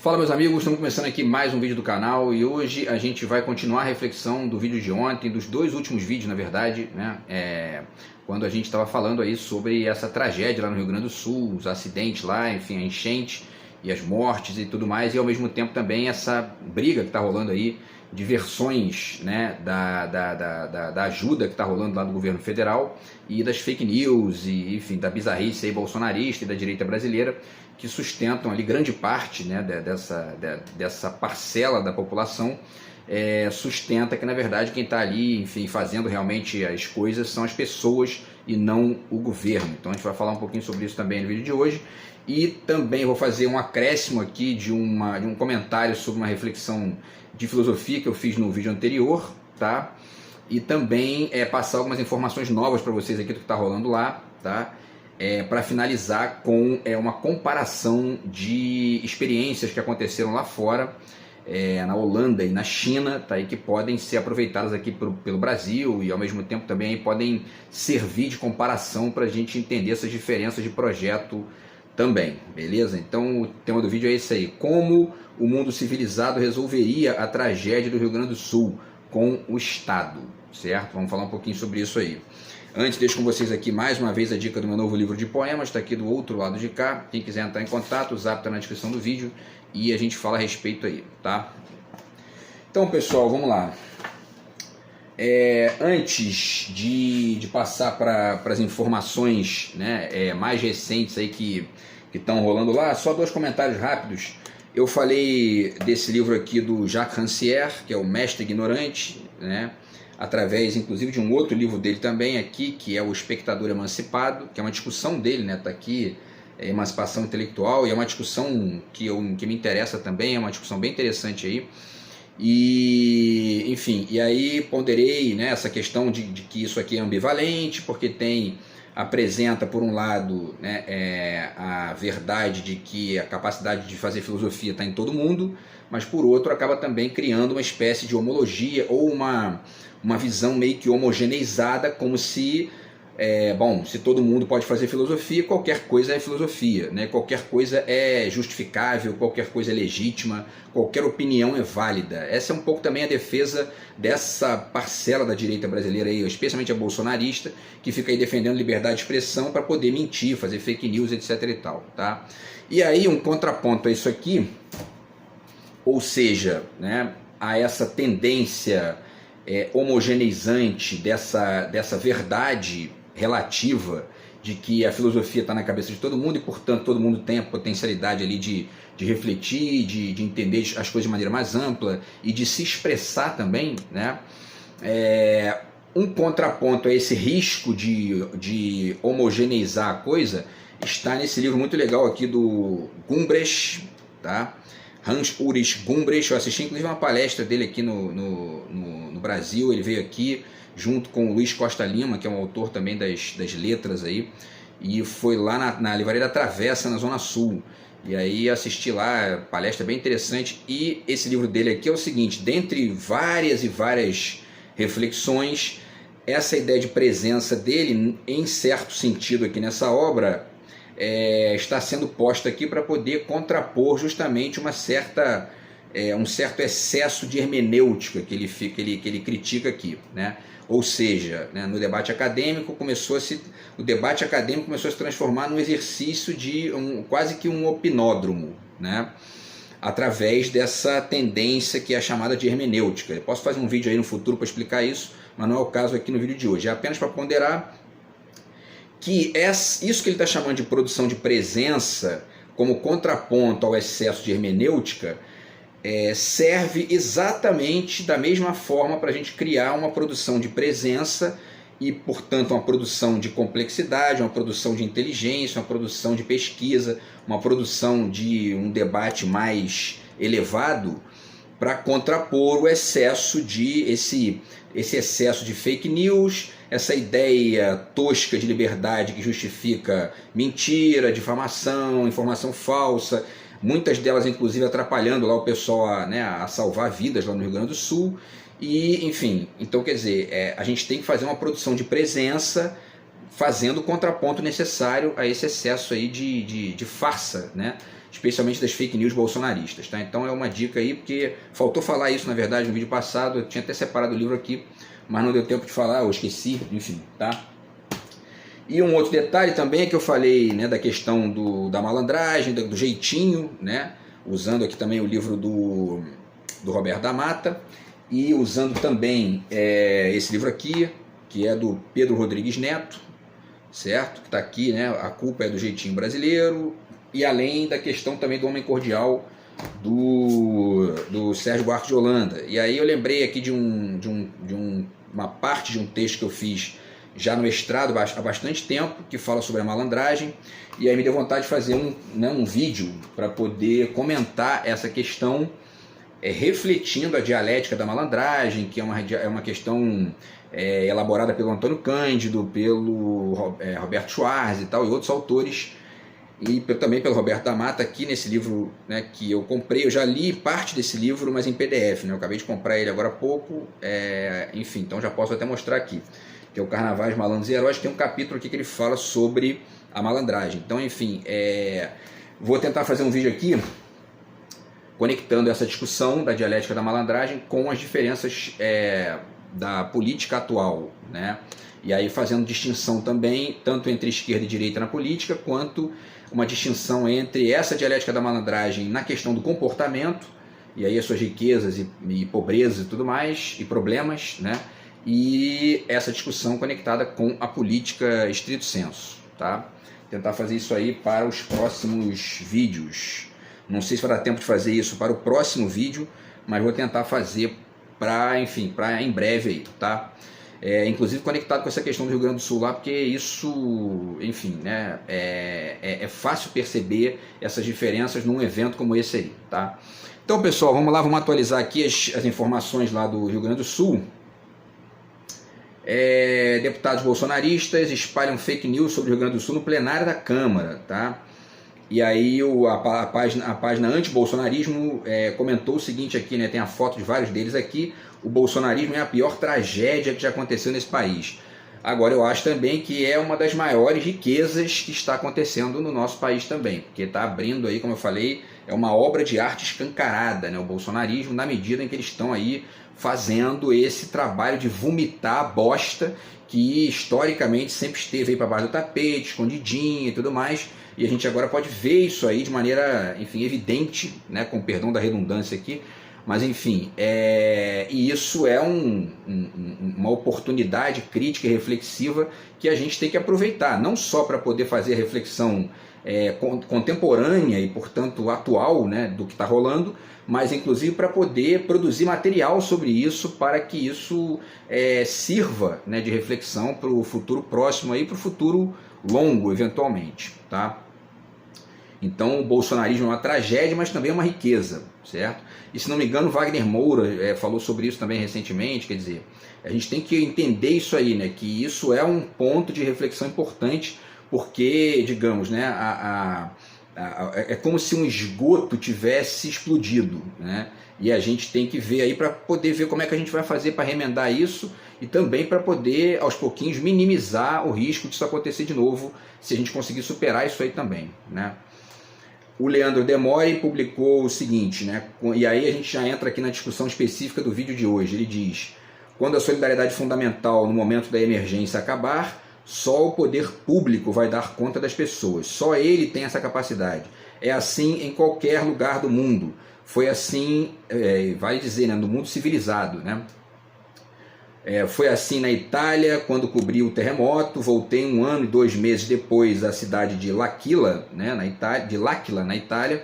Fala, meus amigos, estamos começando aqui mais um vídeo do canal e hoje a gente vai continuar a reflexão do vídeo de ontem, dos dois últimos vídeos na verdade, né? Quando a gente estava falando aí sobre essa tragédia lá no Rio Grande do Sul, os acidentes lá, enfim, a enchente e as mortes e tudo mais, e ao mesmo tempo também essa briga que está rolando aí de versões, né, da ajuda que está rolando lá no governo federal e das fake news e, enfim, da bizarrice aí bolsonarista e da direita brasileira que sustentam ali grande parte, né, dessa parcela da população, sustenta que na verdade quem está ali, enfim, fazendo realmente as coisas são as pessoas e não o governo. Então a gente vai falar um pouquinho sobre isso também no vídeo de hoje e também vou fazer um acréscimo aqui de um comentário sobre uma reflexão de filosofia que eu fiz no vídeo anterior, tá? E também passar algumas informações novas para vocês aqui do que está rolando lá, tá? Para finalizar com uma comparação de experiências que aconteceram lá fora, na Holanda e na China, tá? E que podem ser aproveitadas aqui pelo Brasil e ao mesmo tempo também podem servir de comparação para a gente entender essas diferenças de projeto também, beleza? Então o tema do vídeo é esse aí: como o mundo civilizado resolveria a tragédia do Rio Grande do Sul com o Estado, certo? Vamos falar um pouquinho sobre isso aí. Antes, deixo com vocês aqui mais uma vez a dica do meu novo livro de poemas, está aqui do outro lado de cá. Quem quiser entrar em contato, o zap está na descrição do vídeo e a gente fala a respeito aí, tá? Então, pessoal, vamos lá. Antes de passar para as informações, né, mais recentes aí que estão rolando lá, só dois comentários rápidos. Eu falei desse livro aqui do Jacques Rancière, que é o Mestre Ignorante, né? Através inclusive de um outro livro dele também aqui, que é o Espectador Emancipado, que é uma discussão dele, né? Tá aqui, emancipação intelectual, e é uma discussão que me interessa também, é uma discussão bem interessante aí. E, enfim, e aí ponderei, né, essa questão de que isso aqui é ambivalente, porque apresenta por um lado, né, a verdade de que a capacidade de fazer filosofia está em todo mundo, mas por outro acaba também criando uma espécie de homologia ou uma visão meio que homogeneizada, como se se todo mundo pode fazer filosofia, qualquer coisa é filosofia, né? Qualquer coisa é justificável, qualquer coisa é legítima, qualquer opinião é válida. Essa é um pouco também a defesa dessa parcela da direita brasileira, aí, especialmente a bolsonarista, que fica aí defendendo liberdade de expressão para poder mentir, fazer fake news, etc. e tal, tá? E aí um contraponto a isso aqui, ou seja, né, a essa tendência homogeneizante dessa verdade relativa de que a filosofia está na cabeça de todo mundo e, portanto, todo mundo tem a potencialidade ali de refletir, de entender as coisas de maneira mais ampla e de se expressar também, né? Um contraponto a esse risco de homogeneizar a coisa está nesse livro muito legal aqui do Gumbrecht, tá? Hans-Ulrich Gumbrecht. Eu assisti inclusive uma palestra dele aqui no Brasil. Ele veio aqui junto com o Luiz Costa Lima, que é um autor também das letras aí, e foi lá na Livraria da Travessa, na Zona Sul. E aí assisti lá, palestra bem interessante. E esse livro dele aqui é o seguinte: dentre várias e várias reflexões, essa ideia de presença dele, em certo sentido aqui nessa obra, está sendo posta aqui para poder contrapor justamente um certo excesso de hermenêutica que ele critica aqui, né? Ou seja, né, no debate acadêmico o debate acadêmico começou a se transformar num exercício de quase que um opinódromo, né? Através dessa tendência que é chamada de hermenêutica. Eu posso fazer um vídeo aí no futuro para explicar isso, mas não é o caso aqui no vídeo de hoje. É apenas para ponderar que isso que ele está chamando de produção de presença, como contraponto ao excesso de hermenêutica, serve exatamente da mesma forma para a gente criar uma produção de presença e, portanto, uma produção de complexidade, uma produção de inteligência, uma produção de pesquisa, uma produção de um debate mais elevado, para contrapor o excesso esse excesso de fake news, essa ideia tosca de liberdade que justifica mentira, difamação, informação falsa, muitas delas inclusive atrapalhando lá o pessoal a salvar vidas lá no Rio Grande do Sul. E, enfim, então quer dizer, a gente tem que fazer uma produção de presença fazendo o contraponto necessário a esse excesso aí de farsa, né? especialmente das fake news bolsonaristas, tá? Então é uma dica aí, porque faltou falar isso, na verdade, no vídeo passado. Eu tinha até separado o livro aqui, mas não deu tempo de falar, eu esqueci, enfim, tá? E um outro detalhe também é que eu falei, né, da questão da malandragem, do jeitinho, né, usando aqui também o livro do Roberto da Mata, e usando também esse livro aqui, que é do Pedro Rodrigues Neto, certo? Que está aqui, né, A Culpa é do Jeitinho Brasileiro, e além da questão também do Homem Cordial, do Sérgio Buarque de Holanda. E aí eu lembrei aqui de uma parte de um texto que eu fiz já no mestrado há bastante tempo, que fala sobre a malandragem, e aí me deu vontade de fazer um vídeo para poder comentar essa questão, refletindo a dialética da malandragem, que é uma questão elaborada pelo Antônio Cândido, pelo Roberto Schwarz e tal, e outros autores, e também pelo Roberto da Mata, aqui nesse livro, né, que eu comprei. Eu já li parte desse livro, mas em PDF, né, eu acabei de comprar ele agora há pouco, enfim, então já posso até mostrar aqui, que é o Carnavais, Malandros e Heróis. Tem um capítulo aqui que ele fala sobre a malandragem. Então, enfim, vou tentar fazer um vídeo aqui conectando essa discussão da dialética da malandragem com as diferenças da política atual, né? E aí fazendo distinção também, tanto entre esquerda e direita na política, quanto uma distinção entre essa dialética da malandragem na questão do comportamento, e aí as suas riquezas e pobrezas e tudo mais, e problemas, né? E essa discussão conectada com a política estrito sensu, tá? Tentar fazer isso aí para os próximos vídeos. Não sei se vai dar tempo de fazer isso para o próximo vídeo, mas vou tentar fazer para, enfim, para em breve aí, tá? Inclusive conectado com essa questão do Rio Grande do Sul lá, porque isso, enfim, né, é fácil perceber essas diferenças num evento como esse aí, tá? Então, pessoal, vamos lá, vamos atualizar aqui as informações lá do Rio Grande do Sul. Deputados bolsonaristas espalham fake news sobre o Rio Grande do Sul no plenário da Câmara, tá? E aí a página anti-bolsonarismo comentou o seguinte aqui, né? Tem a foto de vários deles aqui. O bolsonarismo é a pior tragédia que já aconteceu nesse país. Agora, eu acho também que é uma das maiores riquezas que está acontecendo no nosso país também, porque está abrindo aí, como eu falei, é uma obra de arte escancarada, né? O bolsonarismo, na medida em que eles estão aí fazendo esse trabalho de vomitar a bosta que historicamente sempre esteve aí para baixo do tapete, escondidinha e tudo mais. E a gente agora pode ver isso aí de maneira, enfim, evidente, né, com perdão da redundância aqui, mas enfim, e isso é uma oportunidade crítica e reflexiva que a gente tem que aproveitar, não só para poder fazer a reflexão contemporânea e, portanto, atual, né, do que está rolando, mas inclusive para poder produzir material sobre isso, para que isso sirva, né, de reflexão para o futuro próximo e para o futuro longo, eventualmente, tá? Então o bolsonarismo é uma tragédia, mas também é uma riqueza, certo? E se não me engano, Wagner Moura falou sobre isso também recentemente. Quer dizer, a gente tem que entender isso aí, né? Que isso é um ponto de reflexão importante, porque, digamos, né, é como se um esgoto tivesse explodido, né? E a gente tem que ver aí para poder ver como é que a gente vai fazer para remendar isso, e também para poder, aos pouquinhos, minimizar o risco disso acontecer de novo, se a gente conseguir superar isso aí também, né? O Leandro Demore publicou o seguinte, né? E aí a gente já entra aqui na discussão específica do vídeo de hoje. Ele diz: quando a solidariedade fundamental no momento da emergência acabar, só o poder público vai dar conta das pessoas. Só ele tem essa capacidade. É assim em qualquer lugar do mundo. Foi assim, vale dizer, né, no mundo civilizado, né? Foi assim na Itália, quando cobri o terremoto. Voltei 1 ano e 2 meses depois à cidade de L'Aquila, né, na Itália,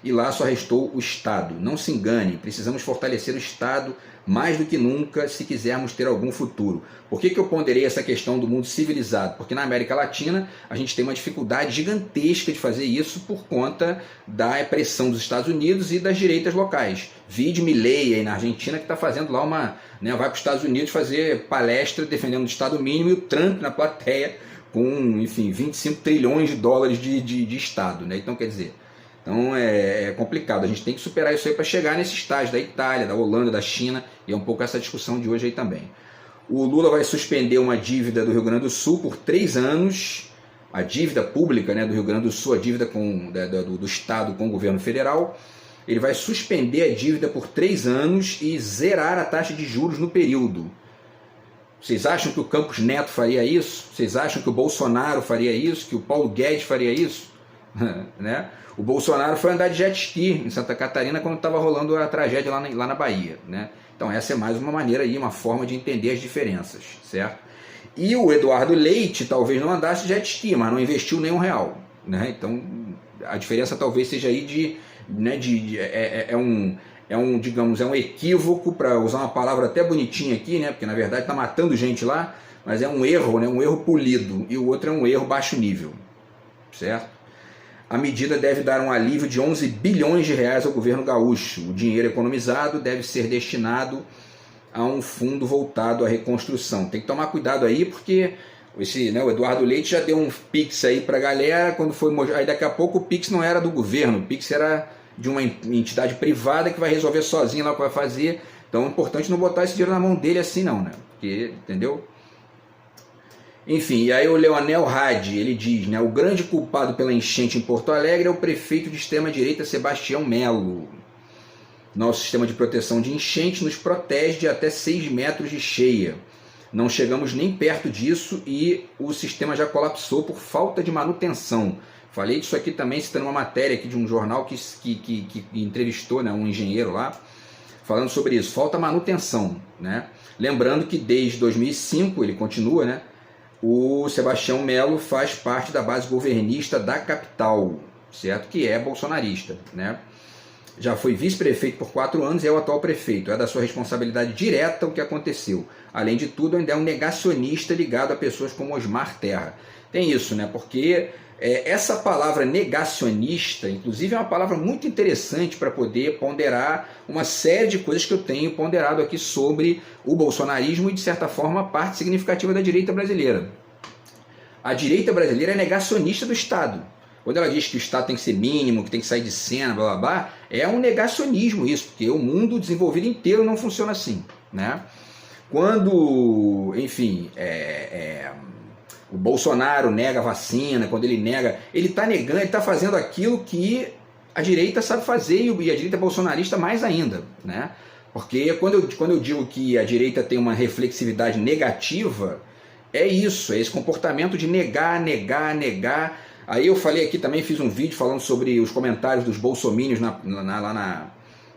e lá só restou o Estado. Não se engane, precisamos fortalecer o Estado mais do que nunca se quisermos ter algum futuro. Por que eu ponderei essa questão do mundo civilizado? Porque na América Latina a gente tem uma dificuldade gigantesca de fazer isso por conta da pressão dos Estados Unidos e das direitas locais. Vide Milei aí na Argentina, que está fazendo lá vai para os Estados Unidos fazer palestra defendendo o Estado mínimo, e o Trump na plateia com, enfim, 25 trilhões de dólares de Estado, né? Então, quer dizer, é complicado. A gente tem que superar isso aí para chegar nesse estágio da Itália, da Holanda, da China, e é um pouco essa discussão de hoje aí também. O Lula vai suspender uma dívida do Rio Grande do Sul por 3 anos, a dívida pública, né, do Rio Grande do Sul, a dívida do Estado com o governo federal. Ele vai suspender a dívida por 3 anos e zerar a taxa de juros no período. Vocês acham que o Campos Neto faria isso? Vocês acham que o Bolsonaro faria isso? Que o Paulo Guedes faria isso? Né? O Bolsonaro foi andar de jet ski em Santa Catarina quando estava rolando a tragédia lá na Bahia. Né? Então essa é mais uma maneira aí, uma forma de entender as diferenças, certo? E o Eduardo Leite talvez não andasse de jet ski, mas não investiu nenhum real. Né? Então a diferença talvez seja aí digamos, é um equívoco, para usar uma palavra até bonitinha aqui, né? Porque na verdade está matando gente lá, mas é um erro, né? Um erro polido, e o outro é um erro baixo nível, certo? A medida deve dar um alívio de 11 bilhões de reais ao governo gaúcho. O dinheiro economizado deve ser destinado a um fundo voltado à reconstrução. Tem que tomar cuidado aí, porque o Eduardo Leite já deu um Pix aí para a galera, aí daqui a pouco o Pix não era do governo, o Pix era de uma entidade privada que vai resolver sozinha lá o que vai fazer. Então é importante não botar esse dinheiro na mão dele assim não, né? Porque, entendeu? Enfim, e aí o Leonel Hadi, ele diz, né, o grande culpado pela enchente em Porto Alegre é o prefeito de extrema-direita Sebastião Melo. Nosso sistema de proteção de enchente nos protege de até 6 metros de cheia. Não chegamos nem perto disso e o sistema já colapsou por falta de manutenção. Falei disso aqui também, citando uma matéria aqui de um jornal que entrevistou, né, um engenheiro lá, falando sobre isso. Falta manutenção, né? Lembrando que desde 2005, ele continua, né, o Sebastião Melo faz parte da base governista da capital, certo? Que é bolsonarista, né? Já foi vice-prefeito por 4 anos e é o atual prefeito. É da sua responsabilidade direta o que aconteceu. Além de tudo, ainda é um negacionista ligado a pessoas como Osmar Terra. Tem isso, né? Porque essa palavra negacionista, inclusive, é uma palavra muito interessante para poder ponderar uma série de coisas que eu tenho ponderado aqui sobre o bolsonarismo e, de certa forma, a parte significativa da direita brasileira. A direita brasileira é negacionista do Estado. Quando ela diz que o Estado tem que ser mínimo, que tem que sair de cena, blá blá blá, é um negacionismo isso, porque o mundo desenvolvido inteiro não funciona assim, né? Quando, enfim, o Bolsonaro nega a vacina, quando ele nega, ele está negando, ele está fazendo aquilo que a direita sabe fazer, e a direita bolsonarista mais ainda, né? Porque quando eu digo que a direita tem uma reflexividade negativa, é isso, é esse comportamento de negar. Aí eu falei aqui também, fiz um vídeo falando sobre os comentários dos bolsomínios lá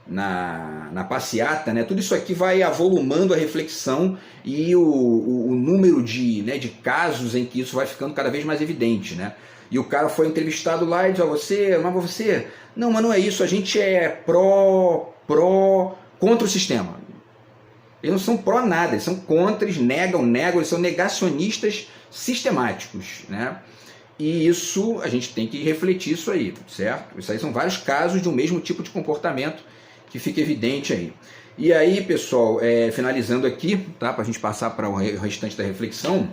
na passeata, né? Tudo isso aqui vai avolumando a reflexão e o número de casos em que isso vai ficando cada vez mais evidente, né? E o cara foi entrevistado lá e disse, mas não é isso, a gente é contra o sistema. Eles não são pró nada, eles são contra, eles negam, eles são negacionistas sistemáticos, né? E isso, a gente tem que refletir isso aí, certo? Isso aí são vários casos de um mesmo tipo de comportamento que fica evidente aí. E aí, pessoal, finalizando aqui, tá? Para a gente passar para o restante da reflexão,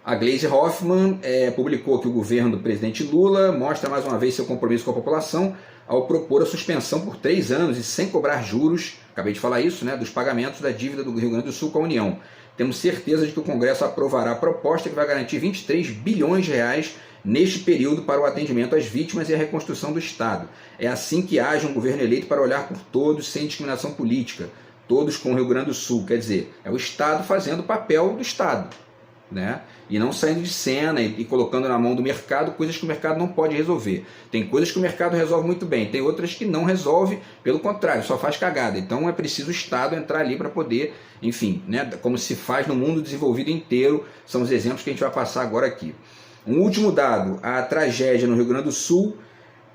a Gleisi Hoffmann publicou que o governo do presidente Lula mostra mais uma vez seu compromisso com a população ao propor a suspensão por 3 anos e sem cobrar juros, acabei de falar isso, né, dos pagamentos da dívida do Rio Grande do Sul com a União. Temos certeza de que o Congresso aprovará a proposta que vai garantir 23 bilhões de reais neste período para o atendimento às vítimas e a reconstrução do Estado. É assim que age um governo eleito para olhar por todos sem discriminação política, todos com o Rio Grande do Sul. Quer dizer, é o Estado fazendo o papel do Estado, né? E não saindo de cena e colocando na mão do mercado coisas que o mercado não pode resolver. Tem coisas que o mercado resolve muito bem, tem outras que não resolve, pelo contrário, só faz cagada. Então é preciso o Estado entrar ali para poder, enfim, né, como se faz no mundo desenvolvido inteiro, são os exemplos que a gente vai passar agora aqui. Um último dado, a tragédia no Rio Grande do Sul,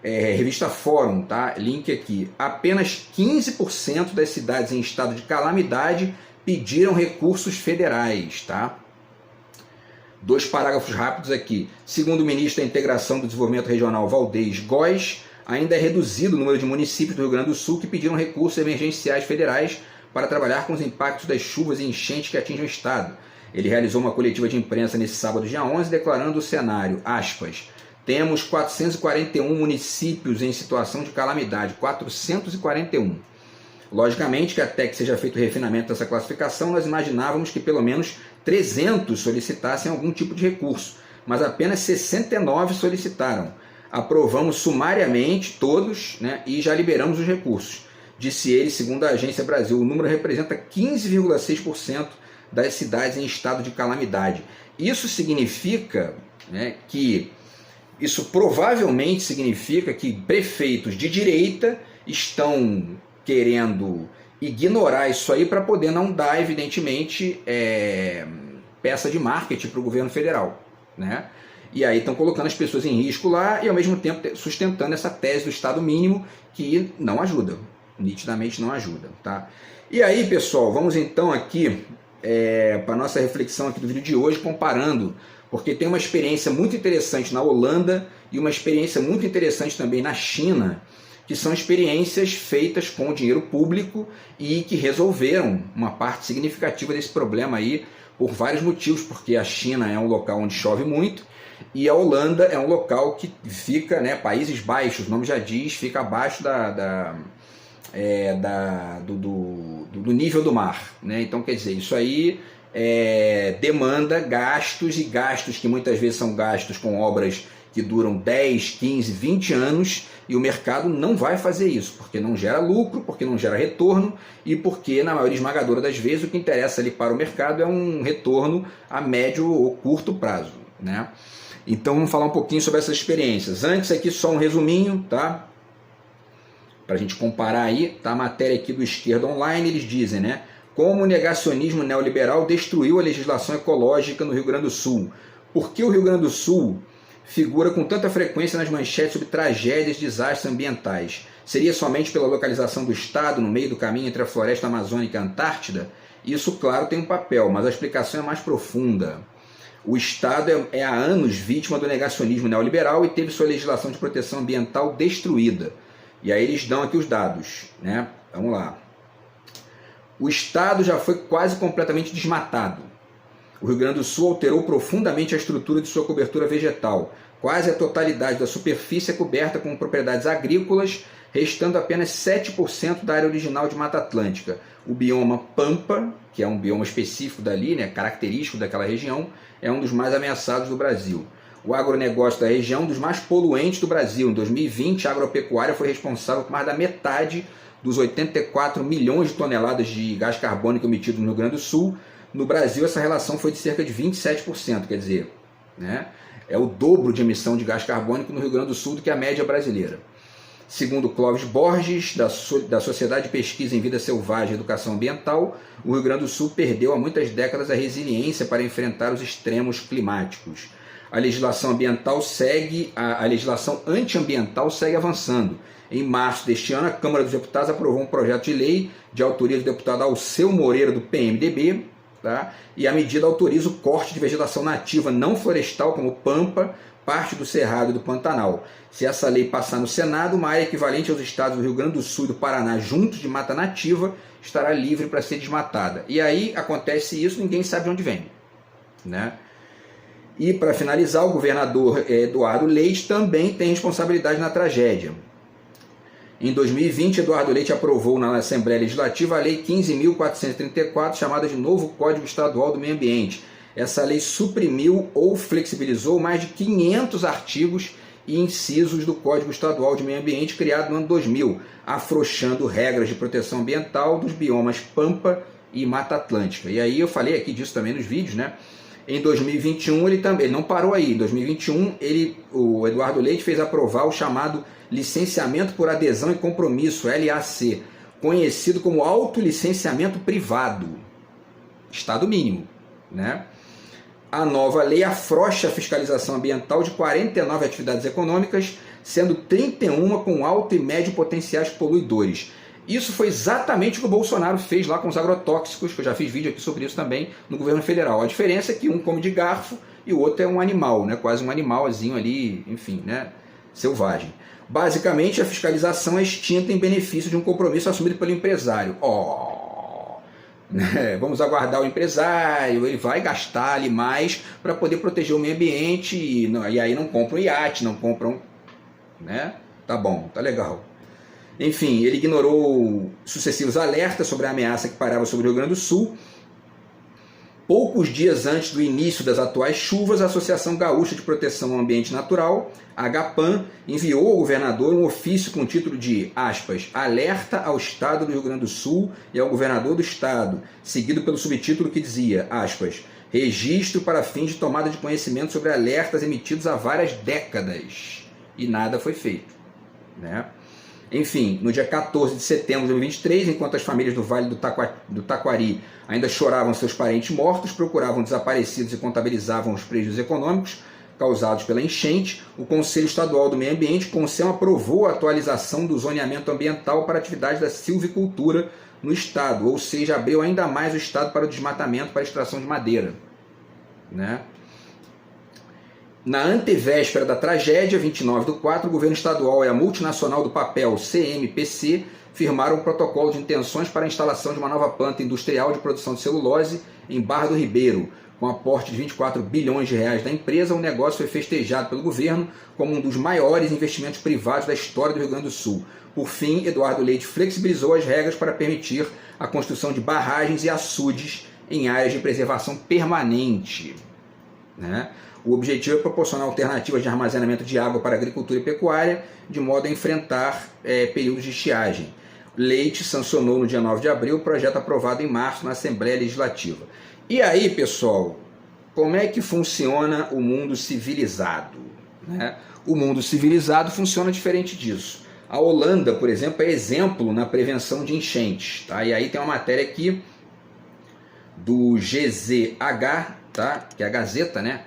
revista Fórum, tá? Link aqui, apenas 15% das cidades em estado de calamidade pediram recursos federais, tá? 2 parágrafos rápidos aqui. Segundo o ministro da Integração do Desenvolvimento Regional, Valdez Góes, ainda é reduzido o número de municípios do Rio Grande do Sul que pediram recursos emergenciais federais para trabalhar com os impactos das chuvas e enchentes que atingem o Estado. Ele realizou uma coletiva de imprensa nesse sábado, dia 11, declarando o cenário, aspas, temos 441 municípios em situação de calamidade, 441. Logicamente que até que seja feito o refinamento dessa classificação, nós imaginávamos que pelo menos 300 solicitassem algum tipo de recurso, mas apenas 69 solicitaram. Aprovamos sumariamente todos, né, e já liberamos os recursos. Disse ele, segundo a Agência Brasil, o número representa 15,6% das cidades em estado de calamidade. Isso significa, né, que isso provavelmente significa que prefeitos de direita estão querendo ignorar isso aí para poder não dar, evidentemente, peça de marketing para o governo federal, né? E aí estão colocando as pessoas em risco lá e ao mesmo tempo sustentando essa tese do Estado mínimo que não ajuda, nitidamente não ajuda, tá? E aí, pessoal, vamos então aqui para a nossa reflexão aqui do vídeo de hoje, comparando, porque tem uma experiência muito interessante na Holanda e uma experiência muito interessante também na China, que são experiências feitas com dinheiro público e que resolveram uma parte significativa desse problema aí por vários motivos, porque a China é um local onde chove muito e a Holanda é um local que fica, né, Países Baixos, o nome já diz, fica abaixo do nível do mar, né? Então, quer dizer, isso aí demanda gastos, e gastos que muitas vezes são gastos com obras que duram 10, 15, 20 anos, e o mercado não vai fazer isso, porque não gera lucro, porque não gera retorno, e porque, na maioria esmagadora das vezes, o que interessa ali para o mercado é um retorno a médio ou curto prazo, né? Então vamos falar um pouquinho sobre essas experiências. Antes aqui só um resuminho, tá? Para a gente comparar aí, tá? A matéria aqui do Esquerda Online, eles dizem, né? Como o negacionismo neoliberal destruiu a legislação ecológica no Rio Grande do Sul. Por que o Rio Grande do Sul figura com tanta frequência nas manchetes sobre tragédias e desastres ambientais? Seria somente pela localização do estado no meio do caminho entre a floresta amazônica e a Antártida? Isso, claro, tem um papel, mas a explicação é mais profunda. O Estado é há anos vítima do negacionismo neoliberal e teve sua legislação de proteção ambiental destruída. E aí eles dão aqui os dados, né? Vamos lá. O Estado já foi quase completamente desmatado. O Rio Grande do Sul alterou profundamente a estrutura de sua cobertura vegetal. Quase a totalidade da superfície é coberta com propriedades agrícolas, restando apenas 7% da área original de Mata Atlântica. O bioma Pampa, que é um bioma específico dali, né, característico daquela região, é um dos mais ameaçados do Brasil. O agronegócio da região é um dos mais poluentes do Brasil. Em 2020, a agropecuária foi responsável por mais da metade dos 84 milhões de toneladas de gás carbônico emitidos no Rio Grande do Sul. No Brasil, essa relação foi de cerca de 27%, quer dizer, né, é o dobro de emissão de gás carbônico no Rio Grande do Sul do que a média brasileira. Segundo Clóvis Borges, da Sociedade de Pesquisa em Vida Selvagem e Educação Ambiental, o Rio Grande do Sul perdeu há muitas décadas a resiliência para enfrentar os extremos climáticos. A legislação antiambiental segue avançando. Em março deste ano, a Câmara dos Deputados aprovou um projeto de lei de autoria do deputado Alceu Moreira, do PMDB, tá? E a medida autoriza o corte de vegetação nativa não florestal, como pampa, parte do Cerrado e do Pantanal. Se essa lei passar no Senado, uma área equivalente aos estados do Rio Grande do Sul e do Paraná, juntos de mata nativa, estará livre para ser desmatada. E aí acontece isso, ninguém sabe de onde vem, né? E para finalizar, o governador Eduardo Leite também tem responsabilidade na tragédia. Em 2020, Eduardo Leite aprovou na Assembleia Legislativa a Lei 15.434, chamada de Novo Código Estadual do Meio Ambiente. Essa lei suprimiu ou flexibilizou mais de 500 artigos e incisos do Código Estadual de Meio Ambiente criado no ano 2000, afrouxando regras de proteção ambiental dos biomas Pampa e Mata Atlântica. E aí eu falei aqui disso também nos vídeos, né? Em 2021 ele não parou aí. Em 2021 o Eduardo Leite fez aprovar o chamado Licenciamento por Adesão e Compromisso, LAC, conhecido como autolicenciamento privado, estado mínimo, né? A nova lei afrouxa a fiscalização ambiental de 49 atividades econômicas, sendo 31 com alto e médio potenciais poluidores. Isso foi exatamente o que o Bolsonaro fez lá com os agrotóxicos, que eu já fiz vídeo aqui sobre isso também, no governo federal. A diferença é que um come de garfo e o outro é um animal, né? Quase um animalzinho ali, enfim, né? Selvagem. Basicamente, a fiscalização é extinta em benefício de um compromisso assumido pelo empresário. Né? Vamos aguardar o empresário, ele vai gastar ali mais para poder proteger o meio ambiente e aí não compra um iate, não compram, né? Tá bom, tá legal. Enfim, ele ignorou sucessivos alertas sobre a ameaça que parava sobre o Rio Grande do Sul. poucos dias antes do início das atuais chuvas, a Associação Gaúcha de Proteção ao Ambiente Natural, a AGAPAN, enviou ao governador um ofício com o título de, aspas, alerta ao Estado do Rio Grande do Sul e ao governador do Estado, seguido pelo subtítulo que dizia, aspas, registro para fins de tomada de conhecimento sobre alertas emitidos há várias décadas. E nada foi feito, né? Enfim, no dia 14 de setembro de 2023, enquanto as famílias do Vale do Taquari ainda choravam seus parentes mortos, procuravam desaparecidos e contabilizavam os prejuízos econômicos causados pela enchente, o Conselho Estadual do Meio Ambiente, CONSEM, aprovou a atualização do zoneamento ambiental para a atividade da silvicultura no Estado, ou seja, abriu ainda mais o Estado para o desmatamento para a extração de madeira, né? Na antevéspera da tragédia, 29/4, o governo estadual e a multinacional do papel CMPC firmaram um protocolo de intenções para a instalação de uma nova planta industrial de produção de celulose em Barra do Ribeiro. Com aporte de 24 bilhões de reais da empresa, o negócio foi festejado pelo governo como um dos maiores investimentos privados da história do Rio Grande do Sul. Por fim, Eduardo Leite flexibilizou as regras para permitir a construção de barragens e açudes em áreas de preservação permanente, né? O objetivo é proporcionar alternativas de armazenamento de água para a agricultura e pecuária, de modo a enfrentar períodos de estiagem. Leite sancionou no dia 9 de abril o projeto aprovado em março na Assembleia Legislativa. E aí, pessoal, como é que funciona o mundo civilizado, né? O mundo civilizado funciona diferente disso. A Holanda, por exemplo, é exemplo na prevenção de enchentes, tá? E aí tem uma matéria aqui do GZH, tá? Que é a Gazeta, né?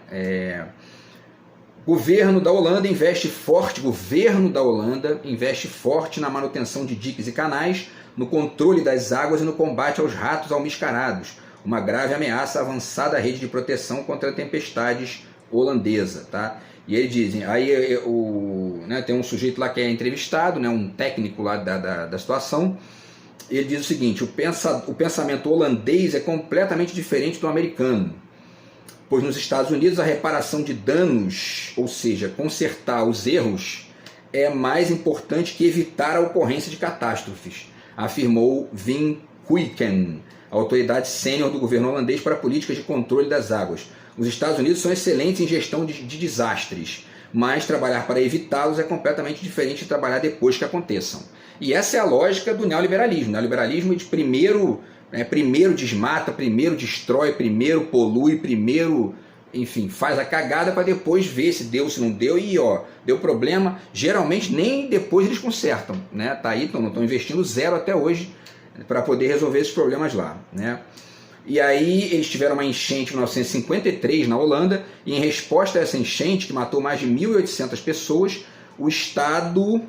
Governo da Holanda investe forte na manutenção de diques e canais, no controle das águas e no combate aos ratos almiscarados. Uma grave ameaça à avançada rede de proteção contra tempestades holandesa, tá? E eles dizem, aí né, tem um sujeito lá que é entrevistado, né, um técnico lá da situação. Ele diz o seguinte, o pensamento holandês é completamente diferente do americano, pois nos Estados Unidos a reparação de danos, ou seja, consertar os erros, é mais importante que evitar a ocorrência de catástrofes, afirmou Wim Kuijken, autoridade sênior do governo holandês para políticas de controle das águas. Os Estados Unidos são excelentes em gestão de desastres, mas trabalhar para evitá-los é completamente diferente de trabalhar depois que aconteçam. E essa é a lógica do neoliberalismo. O neoliberalismo de primeiro desmata, primeiro destrói, primeiro polui, primeiro, enfim, faz a cagada para depois ver se deu, se não deu, e deu problema. Geralmente nem depois eles consertam, né? Tá aí, estão investindo zero até hoje para poder resolver esses problemas lá, né? E aí eles tiveram uma enchente em 1953 na Holanda, e em resposta a essa enchente, que matou mais de 1.800 pessoas, o Estado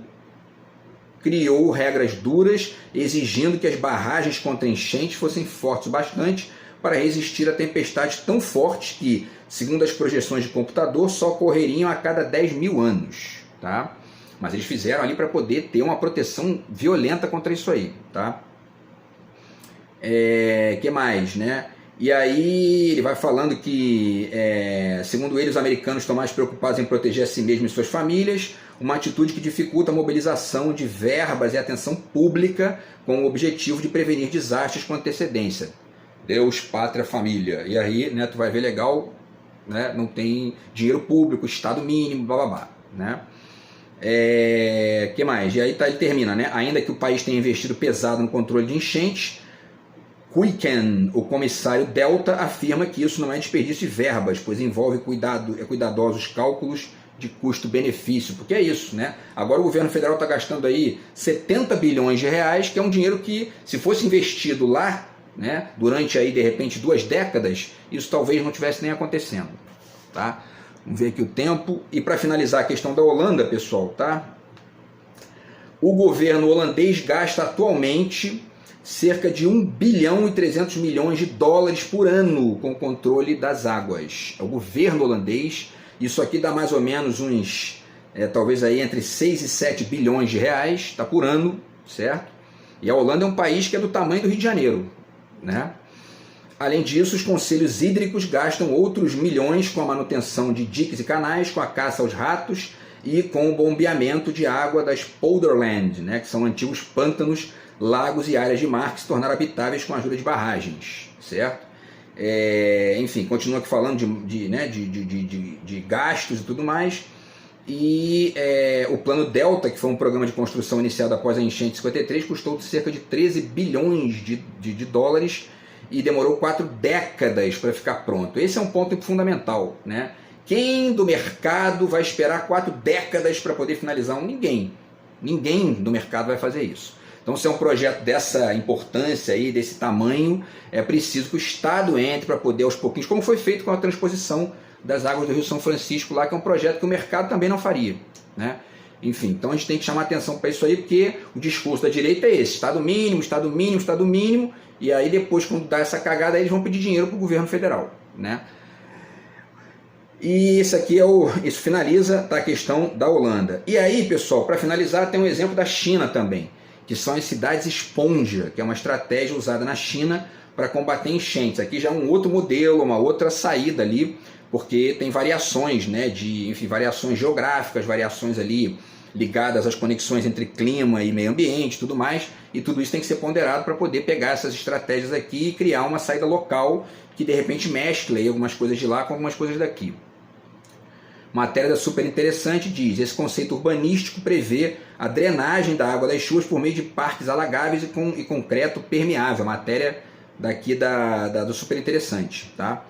criou regras duras, exigindo que as barragens contra enchentes fossem fortes o bastante para resistir a tempestades tão fortes que, segundo as projeções de computador, só ocorreriam a cada 10 mil anos, tá? Mas eles fizeram ali para poder ter uma proteção violenta contra isso aí, tá? Que mais, né? E aí ele vai falando que, segundo ele, os americanos estão mais preocupados em proteger a si mesmos e suas famílias, uma atitude que dificulta a mobilização de verbas e atenção pública com o objetivo de prevenir desastres com antecedência. Deus, pátria, família. E aí, né, tu vai ver legal, né, não tem dinheiro público, estado mínimo, blá blá blá, né? Que mais? E aí ele termina, né? Ainda que o país tenha investido pesado no controle de enchentes, Kuijken, o comissário Delta, afirma que isso não é desperdício de verbas, pois envolve cuidadosos cálculos de custo-benefício, porque é isso, né? Agora o governo federal está gastando aí 70 bilhões de reais, que é um dinheiro que, se fosse investido lá, né, durante aí de repente 2 décadas, isso talvez não tivesse nem acontecendo, tá? Vamos ver aqui o tempo. E para finalizar a questão da Holanda, pessoal, tá? O governo holandês gasta atualmente cerca de 1 bilhão e 300 milhões de dólares por ano com o controle das águas. É o governo holandês. Isso aqui dá mais ou menos uns, talvez aí entre 6 e 7 bilhões de reais, tá, por ano, certo? E a Holanda é um país que é do tamanho do Rio de Janeiro, né? Além disso, os conselhos hídricos gastam outros milhões com a manutenção de diques e canais, com a caça aos ratos e com o bombeamento de água das polderland, né, que são antigos pântanos, lagos e áreas de mar que se tornaram habitáveis com a ajuda de barragens, certo? Enfim, continua aqui falando de gastos e tudo mais. E o plano Delta, que foi um programa de construção iniciado após a enchente de 53, custou cerca de 13 bilhões de dólares e demorou 4 décadas para ficar pronto. Esse é um ponto fundamental, né? Quem do mercado vai esperar 4 décadas para poder finalizar um? Ninguém. Ninguém do mercado vai fazer isso. Então, se é um projeto dessa importância aí, desse tamanho, é preciso que o Estado entre para poder aos pouquinhos, como foi feito com a transposição das águas do Rio São Francisco lá, que é um projeto que o mercado também não faria, né? Enfim, então a gente tem que chamar atenção para isso aí, porque o discurso da direita é esse: Estado mínimo, Estado mínimo, Estado mínimo, e aí depois, quando dá essa cagada, aí eles vão pedir dinheiro para o governo federal, né? E isso aqui isso finaliza, tá, a questão da Holanda. E aí, pessoal, para finalizar, tem um exemplo da China também, que são as cidades esponja, que é uma estratégia usada na China para combater enchentes. Aqui já é um outro modelo, uma outra saída ali, porque tem variações, né, enfim, variações geográficas, variações ali ligadas às conexões entre clima e meio ambiente, tudo mais, e tudo isso tem que ser ponderado para poder pegar essas estratégias aqui e criar uma saída local que de repente mescla aí algumas coisas de lá com algumas coisas daqui. Matéria super interessante diz: esse conceito urbanístico prevê a drenagem da água das chuvas por meio de parques alagáveis e concreto permeável. Matéria daqui do super interessante, tá?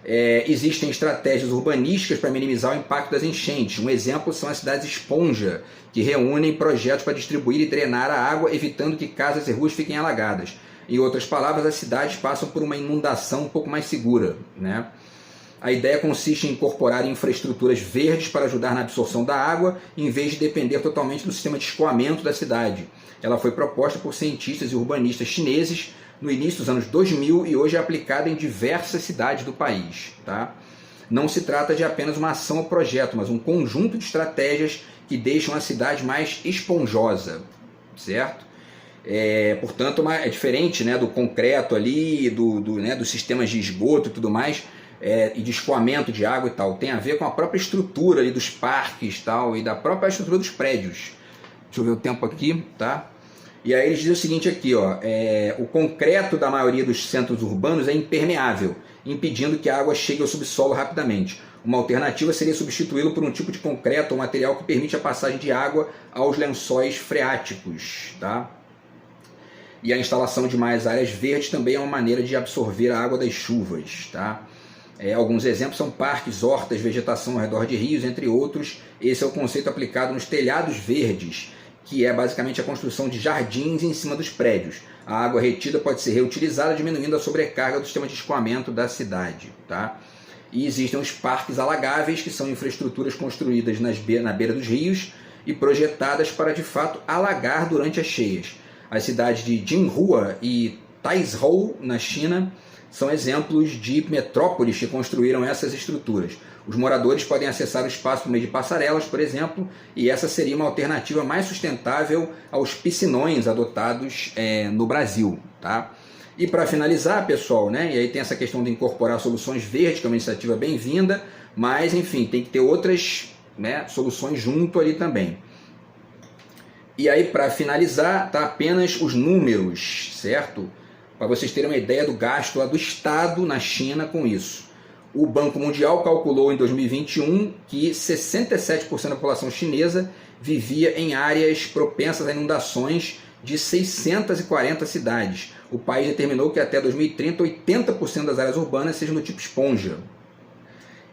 Existem estratégias urbanísticas para minimizar o impacto das enchentes. Um exemplo são as cidades esponja, que reúnem projetos para distribuir e drenar a água, evitando que casas e ruas fiquem alagadas. Em outras palavras, as cidades passam por uma inundação um pouco mais segura, né? A ideia consiste em incorporar infraestruturas verdes para ajudar na absorção da água, em vez de depender totalmente do sistema de escoamento da cidade. Ela foi proposta por cientistas e urbanistas chineses no início dos anos 2000 e hoje é aplicada em diversas cidades do país, tá? Não se trata de apenas uma ação ou projeto, mas um conjunto de estratégias que deixam a cidade mais esponjosa, certo? Portanto, é diferente, né, do concreto ali, dos sistemas de esgoto e tudo mais, e de escoamento de água e tal. Tem a ver com a própria estrutura ali dos parques tal, e da própria estrutura dos prédios. Deixa eu ver o tempo aqui, tá? E aí eles dizem o seguinte aqui, ó: o concreto da maioria dos centros urbanos é impermeável, impedindo que a água chegue ao subsolo rapidamente. Uma alternativa seria substituí-lo por um tipo de concreto ou material que permite a passagem de água aos lençóis freáticos, tá? E a instalação de mais áreas verdes também é uma maneira de absorver a água das chuvas, tá? Alguns exemplos são parques, hortas, vegetação ao redor de rios, entre outros. Esse é o conceito aplicado nos telhados verdes, que é basicamente a construção de jardins em cima dos prédios. A água retida pode ser reutilizada, diminuindo a sobrecarga do sistema de escoamento da cidade, tá? E existem os parques alagáveis, que são infraestruturas construídas na beira dos rios e projetadas para, de fato, alagar durante as cheias. As cidades de Jinhua e Taizhou, na China, são exemplos de metrópoles que construíram essas estruturas. Os moradores podem acessar o espaço por meio de passarelas, por exemplo, e essa seria uma alternativa mais sustentável aos piscinões adotados no Brasil, tá? E para finalizar, pessoal, né, e aí tem essa questão de incorporar soluções verdes, que é uma iniciativa bem-vinda, mas, enfim, tem que ter outras, né, soluções junto ali também. E aí, para finalizar, tá apenas os números, certo? Para vocês terem uma ideia do gasto lá do Estado na China com isso. O Banco Mundial calculou em 2021 que 67% da população chinesa vivia em áreas propensas a inundações de 640 cidades. O país determinou que até 2030, 80% das áreas urbanas sejam do tipo esponja.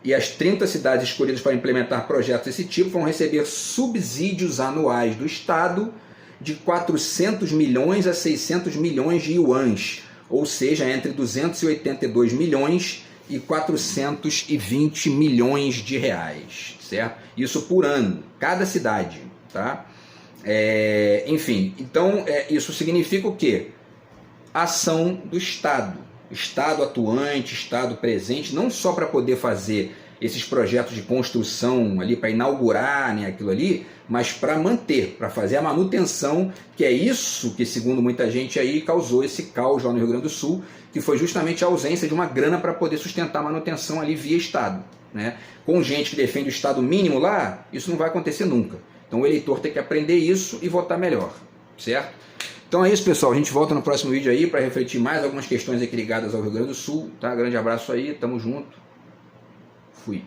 E as 30 cidades escolhidas para implementar projetos desse tipo vão receber subsídios anuais do Estado de 400 milhões a 600 milhões de yuans, ou seja, entre 282 milhões e 420 milhões de reais, certo? Isso por ano, cada cidade, tá? Enfim, então isso significa o quê? Ação do Estado. Estado atuante, Estado presente, não só para poder fazer esses projetos de construção ali, para inaugurar, né, aquilo ali, mas para manter, para fazer a manutenção, que é isso que, segundo muita gente aí, causou esse caos lá no Rio Grande do Sul, que foi justamente a ausência de uma grana para poder sustentar a manutenção ali via Estado, né? Com gente que defende o Estado mínimo lá, isso não vai acontecer nunca. Então o eleitor tem que aprender isso e votar melhor, certo? Então é isso, pessoal. A gente volta no próximo vídeo aí para refletir mais algumas questões aqui ligadas ao Rio Grande do Sul. Tá? Grande abraço aí, tamo junto. Fui.